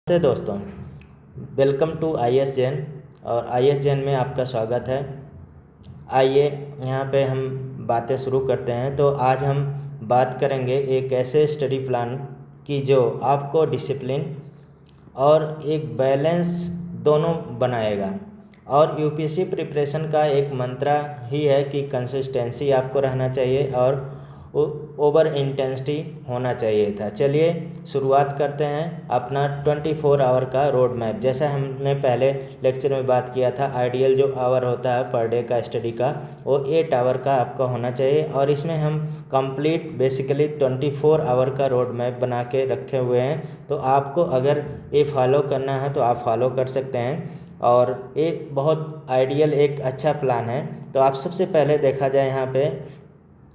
नमस्ते दोस्तों, welcome to I S Jain. और आई एस जैन में आपका स्वागत है। आइए यहाँ पे हम बातें शुरू करते हैं। तो आज हम बात करेंगे एक ऐसे स्टडी प्लान की जो आपको डिसिप्लिन और एक बैलेंस दोनों बनाएगा। और यूपीएससी प्रिपरेशन का एक मंत्रा ही है कि कंसिस्टेंसी आपको रहना चाहिए और ओवर इंटेंसिटी होना चाहिए था। चलिए शुरुआत करते हैं अपना 24 आवर का रोड मैप। जैसा हमने पहले लेक्चर में बात किया था, आइडियल जो आवर होता है पर डे का स्टडी का, वो 8 आवर का आपका होना चाहिए। और इसमें हम कंप्लीट बेसिकली 24 आवर का रोड मैप बना के रखे हुए हैं। तो आपको अगर ये फॉलो करना है तो आप फॉलो कर सकते हैं। और एक बहुत आइडियल एक अच्छा प्लान है। तो आप सबसे पहले देखा जाए यहाँ पे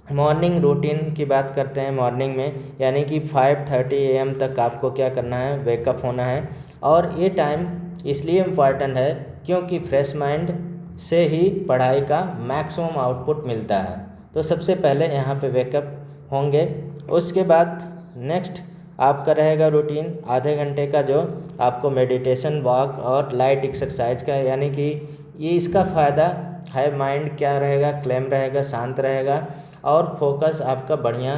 मॉर्निंग रूटीन की बात करते हैं। मॉर्निंग में यानी कि 5:30 AM तक आपको क्या करना है, वेकअप होना है। और ये टाइम इसलिए इम्पॉर्टेंट है क्योंकि फ्रेश माइंड से ही पढ़ाई का मैक्सिमम आउटपुट मिलता है। तो सबसे पहले यहाँ पे वेकअप होंगे। उसके बाद नेक्स्ट आपका रहेगा रूटीन आधे घंटे का, जो आपको मेडिटेशन, वॉक और लाइट एक्सरसाइज का, यानी कि ये इसका फ़ायदा है, माइंड क्या रहेगा, क्लेम रहेगा, शांत रहेगा और फोकस आपका बढ़िया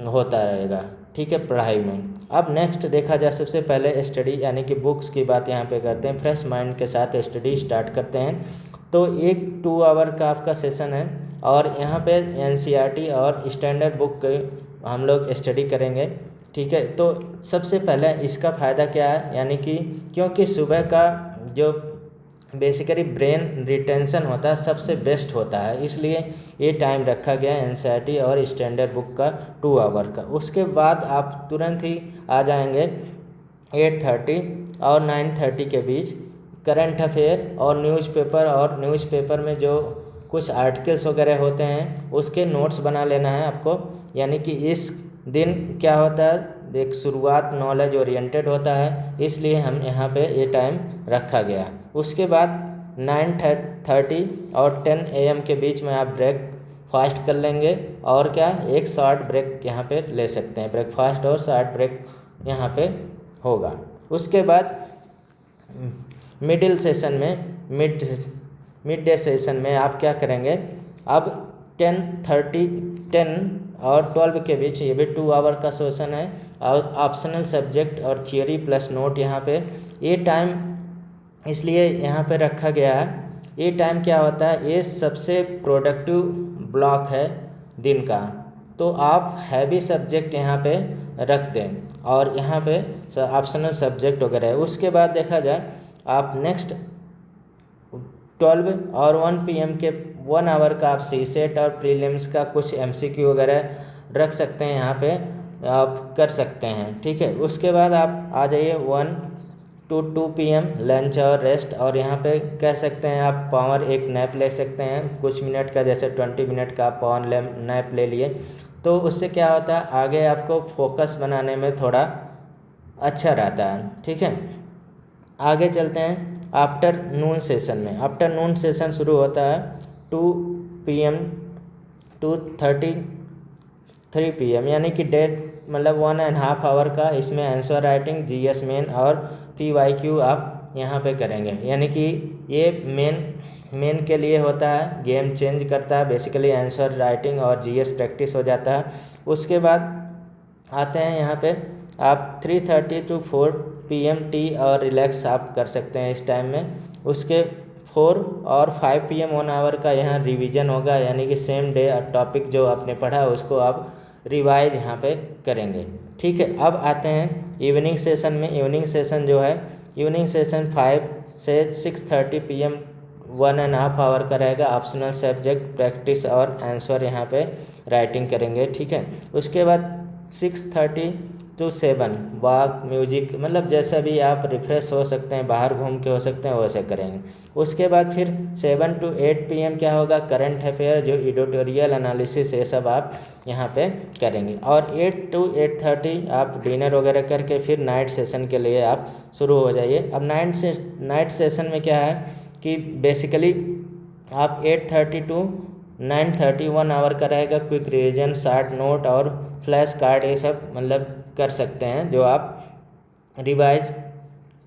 होता रहेगा, ठीक है, पढ़ाई में। अब नेक्स्ट देखा जाए, सबसे पहले स्टडी यानी कि बुक्स की बात यहाँ पे करते हैं। फ्रेश माइंड के साथ स्टडी स्टार्ट करते हैं। तो एक 2 आवर का आपका सेशन है और यहाँ पे एनसीईआरटी और स्टैंडर्ड बुक के हम लोग स्टडी करेंगे, ठीक है। तो सबसे पहले इसका फ़ायदा क्या है, यानी कि क्योंकि सुबह का जो बेसिकली ब्रेन रिटेंशन होता है सबसे बेस्ट होता है, इसलिए ये टाइम रखा गया है एनसीईआरटी और स्टैंडर्ड बुक का 2 आवर का। उसके बाद आप तुरंत ही आ जाएंगे 8:30 और 9:30 के बीच करंट अफेयर और न्यूज़पेपर में जो कुछ आर्टिकल्स वगैरह होते हैं उसके नोट्स बना लेना है आपको। यानी कि इस दिन क्या होता है, एक शुरुआत नॉलेज ओरिएंटेड होता है, इसलिए हम यहाँ पे ये टाइम रखा गया। उसके बाद 9:30 और 10 AM के बीच में आप ब्रेकफास्ट कर लेंगे। और क्या, एक शॉर्ट ब्रेक यहाँ पे ले सकते हैं, ब्रेकफास्ट और शॉर्ट ब्रेक यहाँ पे होगा। उसके बाद मिडिल सेशन में मिड डे सेशन में आप क्या करेंगे, अब 10 और 12 के बीच ये भी 2 आवर का सेशन है और ऑप्शनल सब्जेक्ट और थियोरी प्लस नोट यहाँ पे ये टाइम इसलिए यहाँ पे रखा गया है। ये टाइम क्या होता है, ये सबसे प्रोडक्टिव ब्लॉक है दिन का। तो आप हैवी सब्जेक्ट यहाँ पे रख दें और यहाँ पे ऑप्शनल सब्जेक्ट वगैरह है। उसके बाद देखा जाए आप नेक्स्ट 12 और 1 PM के 1 आवर का आप सी सेट और प्रीलिम्स का कुछ MCQ वगैरह रख सकते हैं, यहाँ पे आप कर सकते हैं, ठीक है। उसके बाद आप आ जाइए 1 to 2 PM लंच और रेस्ट। और यहाँ पे कह सकते हैं आप पावर एक नैप ले सकते हैं कुछ मिनट का, जैसे 20 मिनट का आप पावर नैप ले लिए तो उससे क्या होता है, आगे आपको फोकस बनाने में थोड़ा अच्छा रहता है, ठीक है। आगे चलते हैं आफ्टरनून सेशन में। आफ्टरनून सेशन शुरू होता है 2 PM to 3 PM, यानी कि मतलब 1.5 आवर का। इसमें आंसर राइटिंग, GS मेन और PYQ आप यहाँ पे करेंगे। यानी कि ये मेन के लिए होता है, गेम चेंज करता है बेसिकली, आंसर राइटिंग और GS प्रैक्टिस हो जाता है। उसके बाद आते हैं यहाँ पे आप 3:30 to 4 PM टी और रिलैक्स आप कर सकते हैं इस टाइम में। उसके 4 और 5 PM 1 आवर का यहाँ रिवीजन होगा, यानी कि सेम डे टॉपिक जो आपने पढ़ा है उसको आप रिवाइज यहाँ पे करेंगे, ठीक है। अब आते हैं इवनिंग सेशन में। इवनिंग सेशन जो है, इवनिंग सेशन 5 से 6:30 PM 1.5 आवर का रहेगा। ऑप्शनल सब्जेक्ट प्रैक्टिस और आंसर यहाँ पे राइटिंग करेंगे, ठीक है। उसके बाद 6:30 to 7 वॉक, म्यूजिक, मतलब जैसा भी आप रिफ्रेश हो सकते हैं, बाहर घूम के हो सकते हैं, वैसे करेंगे। उसके बाद फिर 7 to 8 PM क्या होगा, करंट अफेयर, जो एडिटोरियल एनालिसिस, ये सब आप यहाँ पे करेंगे। और 8 to 8:30 आप डिनर वगैरह करके फिर नाइट सेशन के लिए आप शुरू हो जाइए। अब नाइट सेशन में क्या है कि बेसिकली आप 8:30 to 9:30 1 आवर का रहेगा। क्विक रिवीजन, शॉर्ट नोट और फ्लैश कार्ड, ये सब मतलब कर सकते हैं जो आप रिवाइज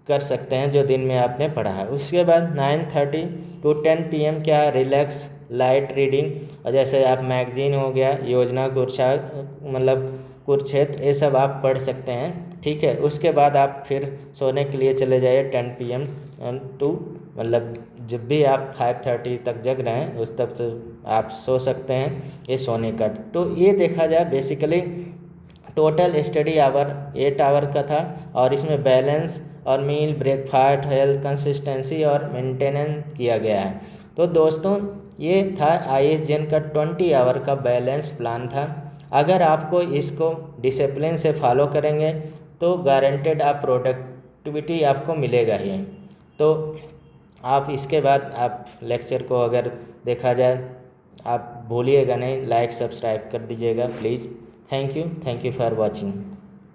कर सकते हैं जो दिन में आपने पढ़ा है। उसके बाद 9:30 to 10 PM क्या है, रिलैक्स लाइट रीडिंग, और जैसे आप मैगजीन हो गया, योजना कुरुक्षेत्र, ये सब आप पढ़ सकते हैं, ठीक है। उसके बाद आप फिर सोने के लिए चले जाइए 10 PM टू, मतलब जब भी आप 5:30 तक जग रहे हैं उस तक तो आप सो सकते हैं, ये सोने का। तो ये देखा जाए basically total study hour 8 hour का था, और इसमें बैलेंस और मील, ब्रेकफास्ट, हेल्थ, कंसिस्टेंसी और मेंटेनेंस किया गया है। तो दोस्तों ये था ISGN का 20 आवर का बैलेंस प्लान था। अगर आपको इसको डिसिप्लिन से फॉलो करेंगे तो गारंटेड आप प्रोडक्टिविटी आपको मिलेगा ही। तो आप इसके बाद आप लेक्चर को अगर देखा जाए, आप भूलिएगा नहीं, लाइक सब्सक्राइब कर दीजिएगा please. Thank you for watching.